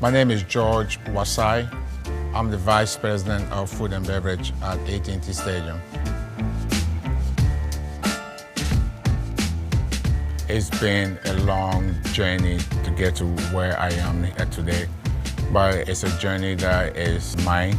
My name is George Wasai. I'm the Vice President of Food and Beverage at AT&T Stadium. It's been a long journey to get to where I am today, but it's a journey that is mine.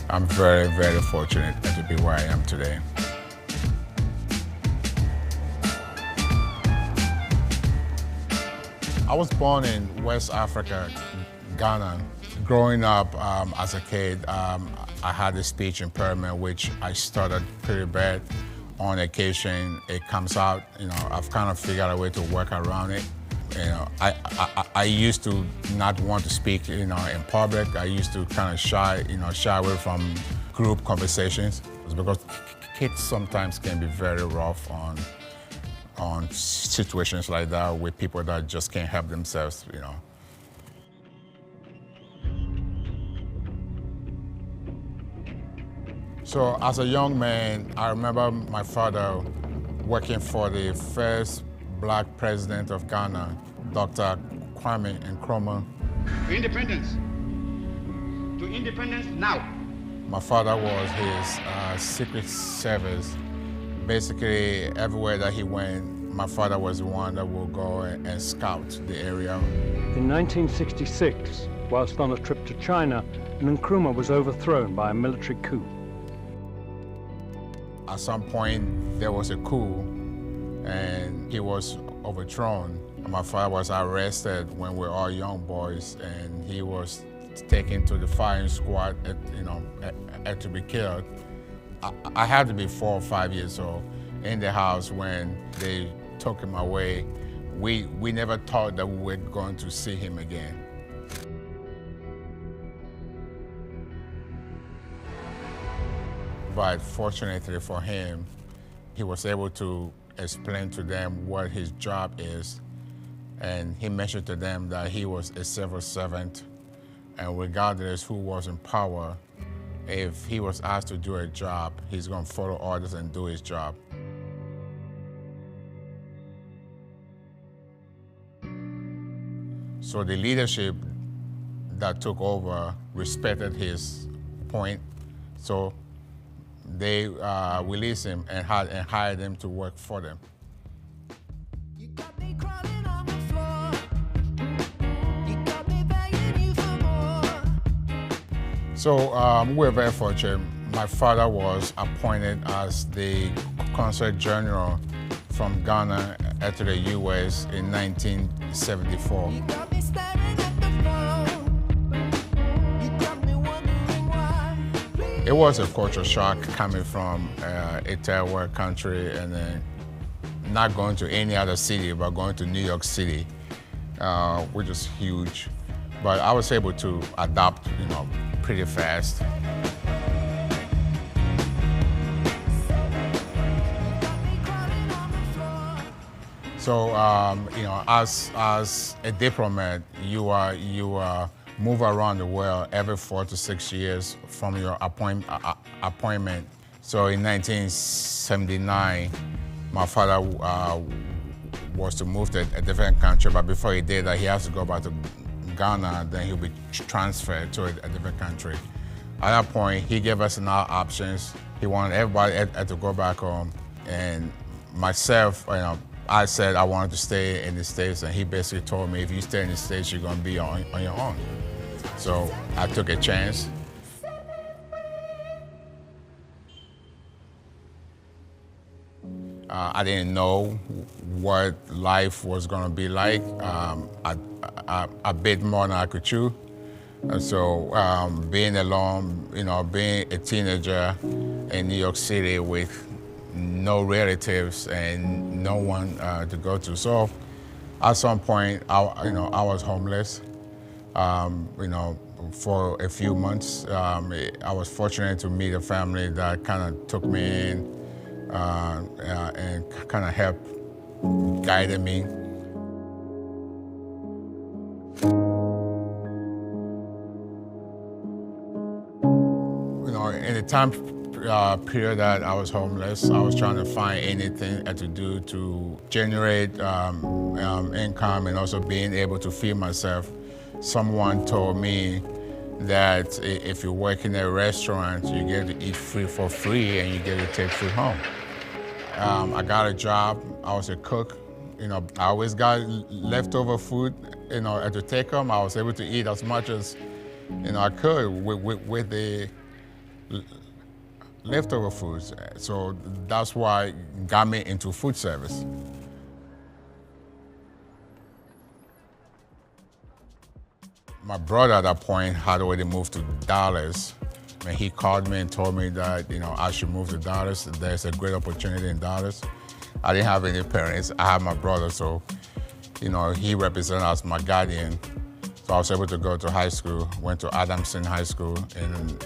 I'm very, very fortunate to be where I am today. I was born in West Africa, Ghana. Growing up as a kid, I had a speech impairment, which I started pretty bad. On occasion, it comes out. I've kind of figured out a way to work around it. I used to not want to speak, in public. I used to kind of shy away from group conversations. It's because kids sometimes can be very rough on situations like that with people that just can't help themselves, So as a young man, I remember my father working for the first black president of Ghana, Dr. Kwame Nkrumah. To independence. To independence now. My father was his Secret Service. Basically, everywhere that he went, my father was the one that would go and scout the area. In 1966, whilst on a trip to China, Nkrumah was overthrown by a military coup. At some point, there was a coup, and he was overthrown. My father was arrested when we were all young boys, and he was taken to the firing squad, to be killed. I had to be 4 or 5 years old in the house when they took him away. We never thought that we were going to see him again. But fortunately for him, he was able to explain to them what his job is. And he mentioned to them that he was a civil servant, and regardless who was in power, if he was asked to do a job, he's going to follow orders and do his job. So the leadership that took over respected his point, so they released him and hired him to work for them. So we're very fortunate. My father was appointed as the Consul General from Ghana to the U.S. in 1974. It was a culture shock coming from a third world country and then not going to any other city, but going to New York City, which is huge. But I was able to adapt, pretty fast. So, as a diplomat, you move around the world every 4 to 6 years from your appointment. So in 1979, my father was to move to a different country, but before he did that, he has to go back to Ghana, then he'll be transferred to a different country. At that point, he gave us enough options. He wanted everybody to go back home. And myself, I said I wanted to stay in the States, and he basically told me, if you stay in the States, you're going to be on your own. So I took a chance. I didn't know what life was going to be like. A bit more than I could chew. So being alone, being a teenager in New York City with no relatives and no one to go to. So at some point, I was homeless. For a few months, I was fortunate to meet a family that kind of took me in and kind of helped guided me. In the time period that I was homeless, I was trying to find anything to do to generate income and also being able to feed myself. Someone told me that if you work in a restaurant, you get to eat for free and you get to take food home. I got a job. I was a cook. I always got leftover food, to take home. I was able to eat as much as, I could with the leftover foods. So that's why it got me into food service. My brother at that point had already moved to Dallas. And he called me and told me that, I should move to Dallas. There's a great opportunity in Dallas. I didn't have any parents. I had my brother, so, he represented as my guardian. So I was able to go to high school, went to Adamson High School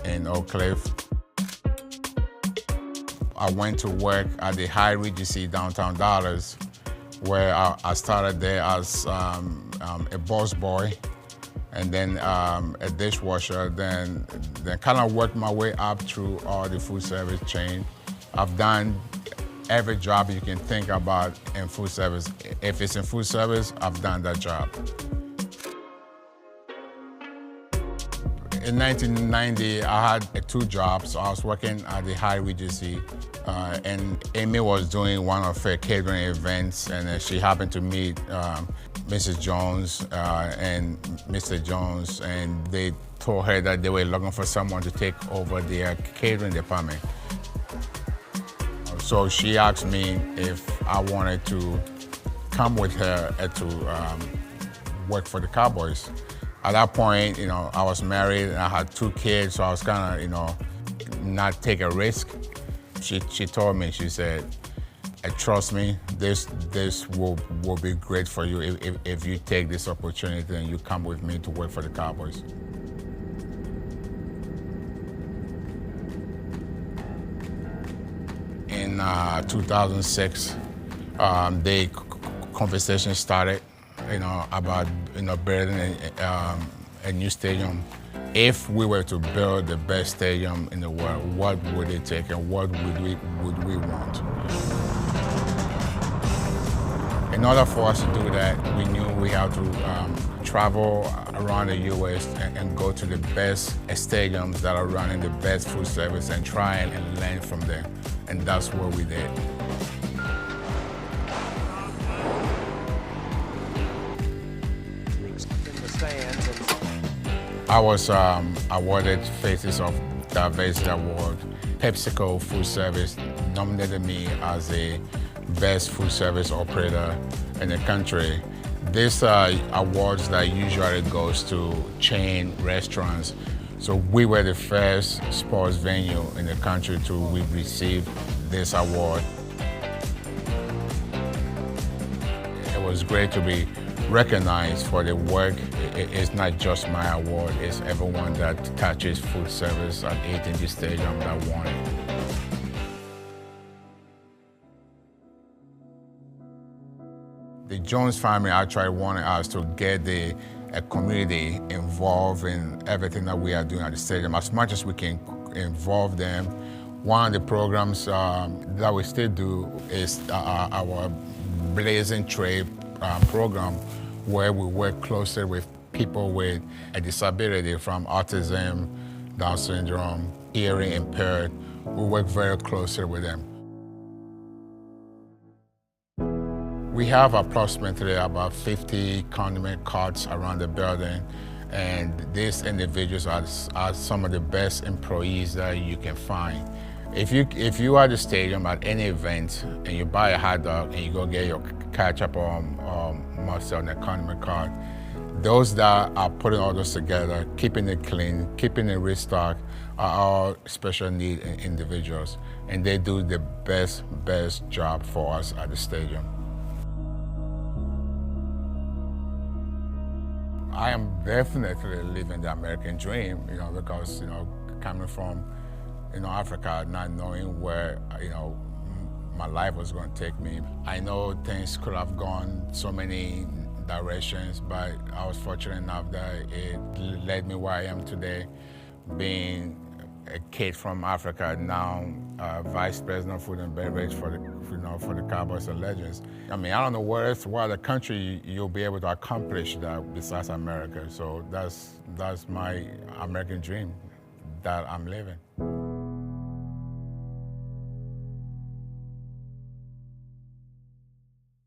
in Oak Cliff. I went to work at the High Regency downtown Dallas, where I started there as a busboy, and then a dishwasher, then kind of worked my way up through all the food service chain. I've done every job you can think about in food service. If it's in food service, I've done that job. In 1990, I had 2 jobs. I was working at the High Regency, and Amy was doing one of her catering events, and she happened to meet Mrs. Jones and Mr. Jones, and they told her that they were looking for someone to take over their catering department. So she asked me if I wanted to come with her to work for the Cowboys. At that point, I was married and I had 2 kids, so I was kind of, not take a risk. She told me, she said, trust me, this will be great for you if you take this opportunity and you come with me to work for the Cowboys. In 2006, the conversation started, about building a new stadium. If we were to build the best stadium in the world, what would it take and what would we want? In order for us to do that, we knew we had to travel around the U.S. and go to the best stadiums that are running the best food service and try and learn from them. And that's what we did. I was awarded Faces of Diversity Award. PepsiCo Food Service nominated me as the best food service operator in the country. These are awards that usually goes to chain restaurants. So we were the first sports venue in the country to receive this award. It was great to be recognized for the work. It's not just my award, it's everyone that touches food service at AT&T Stadium that won it. The Jones family actually wanted us to get the community involved in everything that we are doing at the stadium, as much as we can involve them. One of the programs that we still do is our Blazing Trade program, where we work closely with people with a disability, from autism, Down syndrome, hearing impaired. We work very closely with them. We have approximately about 50 condiment carts around the building, and these individuals are some of the best employees that you can find. If you are at the stadium at any event and you buy a hot dog and you go get your ketchup or mustard on the condiment cart, those that are putting all those together, keeping it clean, keeping it restocked, are all special need individuals, and they do the best job for us at the stadium. I am definitely living the American dream, because, coming from, Africa, not knowing where, my life was going to take me. I know things could have gone so many directions, but I was fortunate enough that it led me where I am today, being a kid from Africa, now vice president of food and beverage for the Cowboys and Legends. I mean, I don't know what other country you'll be able to accomplish that besides America. So that's my American dream that I'm living.